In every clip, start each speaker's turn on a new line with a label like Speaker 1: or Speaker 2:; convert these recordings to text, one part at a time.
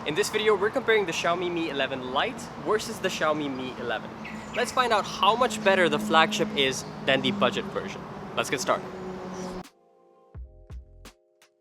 Speaker 1: In this video, we're comparing the Xiaomi Mi 11 Lite versus the Xiaomi Mi 11. Let's find out how much better the flagship is than the budget version. Let's get started.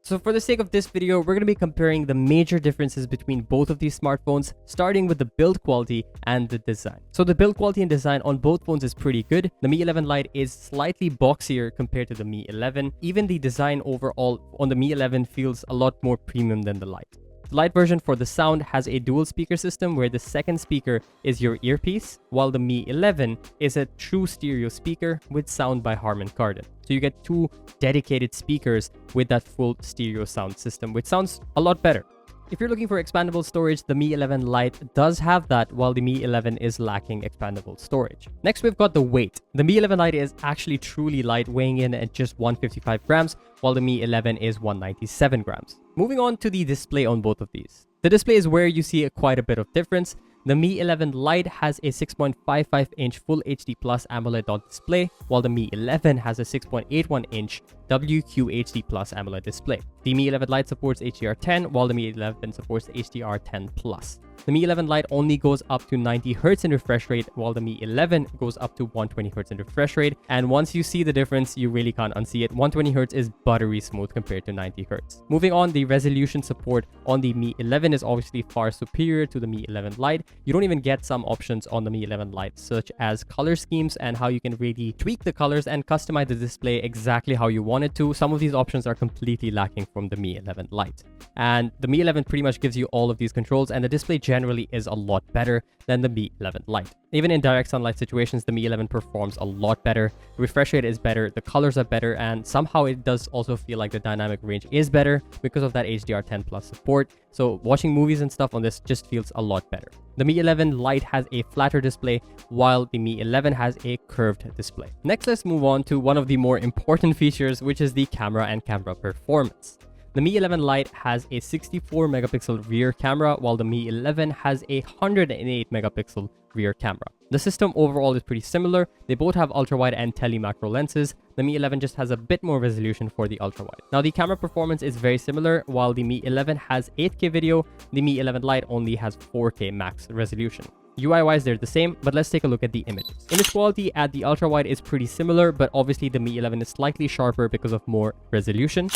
Speaker 1: So for the sake of this video, we're going to be comparing the major differences between both of these smartphones, starting with the build quality and the design. So the build quality and design on both phones is pretty good. The Mi 11 Lite is slightly boxier compared to the Mi 11. Even the design overall on the Mi 11 feels a lot more premium than the Lite. The Lite version for the sound has a dual speaker system where the second speaker is your earpiece, while the Mi 11 is a true stereo speaker with sound by Harman Kardon. So you get two dedicated speakers with that full stereo sound system, which sounds a lot better. If you're looking for expandable storage, the Mi 11 Lite does have that, while the Mi 11 is lacking expandable storage. Next, we've got the weight. The Mi 11 Lite is actually truly light, weighing in at just 155 grams, while the Mi 11 is 197 grams. Moving on to the display on both of these. The display is where you see quite a bit of difference. The Mi 11 Lite has a 6.55-inch Full HD Plus AMOLED dot display, while the Mi 11 has a 6.81-inch WQHD Plus AMOLED display. The Mi 11 Lite supports HDR10, while the Mi 11 supports HDR10 Plus. The Mi 11 Lite only goes up to 90 Hz in refresh rate, while the Mi 11 goes up to 120 Hz in refresh rate. And once you see the difference, you really can't unsee it. 120 Hz is buttery smooth compared to 90 Hz. Moving on, the resolution support on the Mi 11 is obviously far superior to the Mi 11 Lite. You don't even get some options on the Mi 11 Lite, such as color schemes and how you can really tweak the colors and customize the display exactly how you want it to. Some of these options are completely lacking from the Mi 11 Lite. And the Mi 11 pretty much gives you all of these controls, and the display generally is a lot better than the Mi 11 Lite. Even in direct sunlight situations, the Mi 11 performs a lot better. The refresh rate is better, the colors are better, and somehow it does also feel like the dynamic range is better because of that HDR10 Plus support. So watching movies and stuff on this just feels a lot better. The Mi 11 Lite has a flatter display, while the Mi 11 has a curved display. Next, let's move on to one of the more important features, which is the camera and camera performance. The Mi 11 Lite has a 64 megapixel rear camera, while the Mi 11 has a 108 megapixel rear camera. The system overall is pretty similar. They both have ultra-wide and tele-macro lenses. The Mi 11 just has a bit more resolution for the ultra-wide. Now, the camera performance is very similar. While the Mi 11 has 8K video, the Mi 11 Lite only has 4K max resolution. UI-wise, they're the same, but let's take a look at the images. Image quality at the ultra-wide is pretty similar, but obviously the Mi 11 is slightly sharper because of more resolution.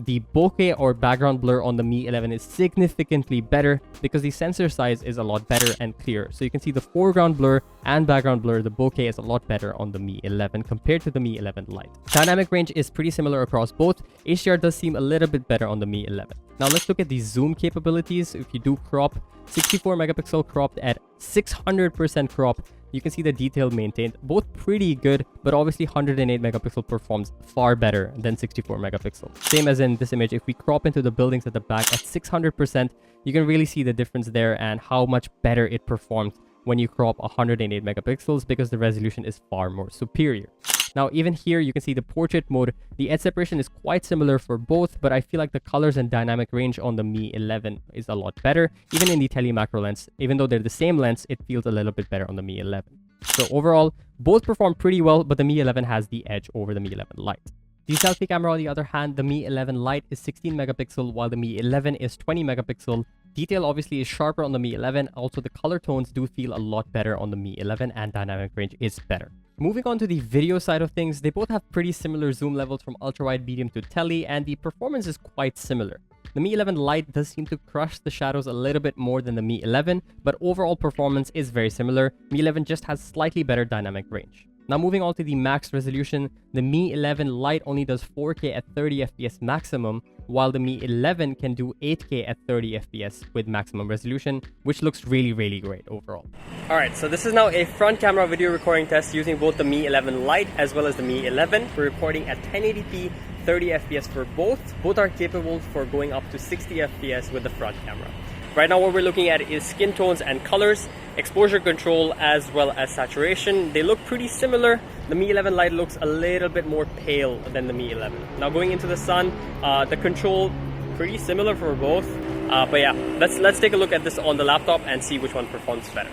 Speaker 1: The bokeh or background blur on the Mi 11 is significantly better because the sensor size is a lot better and clearer. So you can see the foreground blur and background blur, the bokeh is a lot better on the Mi 11 compared to the Mi 11 Lite. Dynamic range is pretty similar across both. HDR does seem a little bit better on the Mi 11. Now let's look at the zoom capabilities. If you do crop, 64 megapixel cropped at 600% crop, you can see the detail maintained, both pretty good, but obviously 108 megapixel performs far better than 64 megapixel. Same as in this image, if we crop into the buildings at the back at 600%, you can really see the difference there and how much better it performs when you crop 108 megapixels because the resolution is far more superior. Now, even here, you can see the portrait mode. The edge separation is quite similar for both, but I feel like the colors and dynamic range on the Mi 11 is a lot better. Even in the tele-macro lens, even though they're the same lens, it feels a little bit better on the Mi 11. So overall, both perform pretty well, but the Mi 11 has the edge over the Mi 11 Lite. The selfie camera, on the other hand, the Mi 11 Lite is 16 megapixel, while the Mi 11 is 20 megapixel. Detail obviously is sharper on the Mi 11. Also, the color tones do feel a lot better on the Mi 11, and dynamic range is better. Moving on to the video side of things, they both have pretty similar zoom levels from ultra-wide, medium to tele, and the performance is quite similar. The Mi 11 Lite does seem to crush the shadows a little bit more than the Mi 11, but overall performance is very similar. Mi 11 just has slightly better dynamic range. Now moving on to the max resolution, the Mi 11 Lite only does 4K at 30 FPS maximum, while the Mi 11 can do 8K at 30 FPS with maximum resolution, which looks really, really great overall. Alright, so this is now a front camera video recording test using both the Mi 11 Lite as well as the Mi 11. We're recording at 1080p, 30 FPS for both. Both are capable for going up to 60 FPS with the front camera. Right now what we're looking at is skin tones and colors, exposure control as well as saturation. They look pretty similar. The Mi 11 Lite looks a little bit more pale than the Mi 11. Now going into the sun, the control pretty similar for both. But yeah, let's take a look at this on the laptop and see which one performs better.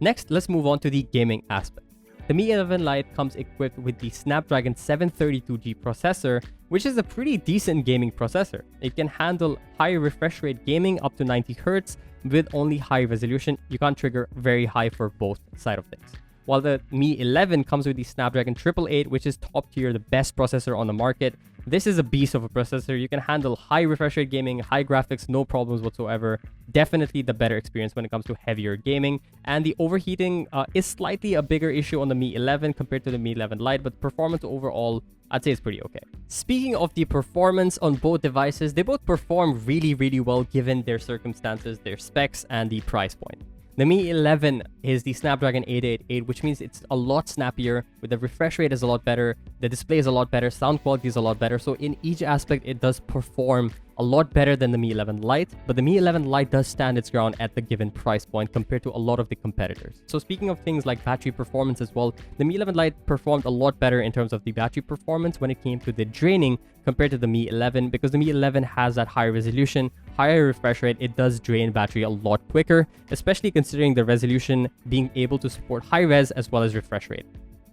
Speaker 1: Next, let's move on to the gaming aspect. The Mi 11 Lite comes equipped with the Snapdragon 732G processor which is a pretty decent gaming processor. It can handle high refresh rate gaming up to 90 Hz with only high resolution. You can't trigger very high for both side of things. While the Mi 11 comes with the Snapdragon 888, which is top tier, the best processor on the market. This is a beast of a processor. You can handle high refresh rate gaming, high graphics, no problems whatsoever. Definitely the better experience when it comes to heavier gaming. And the overheating is slightly a bigger issue on the Mi 11 compared to the Mi 11 Lite, but performance overall, I'd say it's pretty okay. Speaking of the performance on both devices, they both perform really, really well given their circumstances, their specs, and the price point. The Mi 11 is the Snapdragon 888, which means it's a lot snappier, with the refresh rate is a lot better, the display is a lot better, sound quality is a lot better. So in each aspect, it does perform a lot better than the Mi 11 Lite, but the Mi 11 Lite does stand its ground at the given price point compared to a lot of the competitors. So speaking of things like battery performance as well, the Mi 11 Lite performed a lot better in terms of the battery performance when it came to the draining compared to the Mi 11, because the Mi 11 has that higher resolution, higher refresh rate. It does drain battery a lot quicker, especially considering the resolution being able to support high res as well as refresh rate.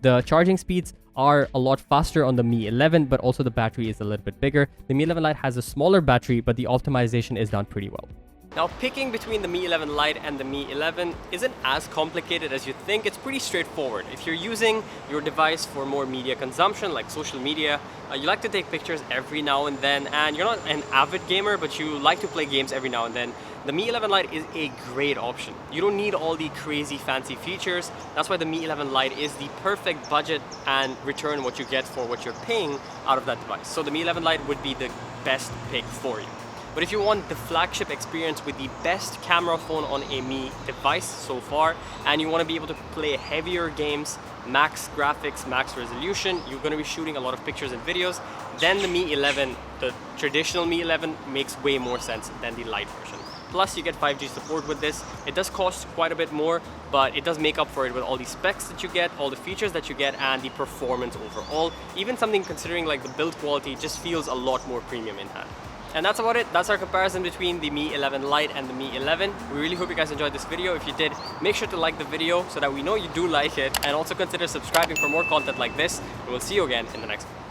Speaker 1: The charging speeds are a lot faster on the Mi 11, but also the battery is a little bit bigger. The Mi 11 Lite has a smaller battery, but the optimization is done pretty well. Now, picking between the Mi 11 Lite and the Mi 11 isn't as complicated as you think. It's pretty straightforward. If you're using your device for more media consumption, like social media, you like to take pictures every now and then, and you're not an avid gamer, but you like to play games every now and then, the Mi 11 Lite is a great option. You don't need all the crazy fancy features. That's why the Mi 11 Lite is the perfect budget and return what you get for what you're paying out of that device. So the Mi 11 Lite would be the best pick for you. But if you want the flagship experience with the best camera phone on a Mi device so far, and you want to be able to play heavier games, max graphics, max resolution, you're going to be shooting a lot of pictures and videos, then the Mi 11, the traditional Mi 11, makes way more sense than the Lite version. Plus, you get 5G support with this. It does cost quite a bit more, but it does make up for it with all the specs that you get, all the features that you get, and the performance overall. Even something considering like the build quality just feels a lot more premium in hand. And that's about it. That's our comparison between the Mi 11 Lite and the Mi 11. We really hope you guys enjoyed this video. If you did, make sure to like the video so that we know you do like it, and also consider subscribing for more content like this. And we'll see you again in the next one.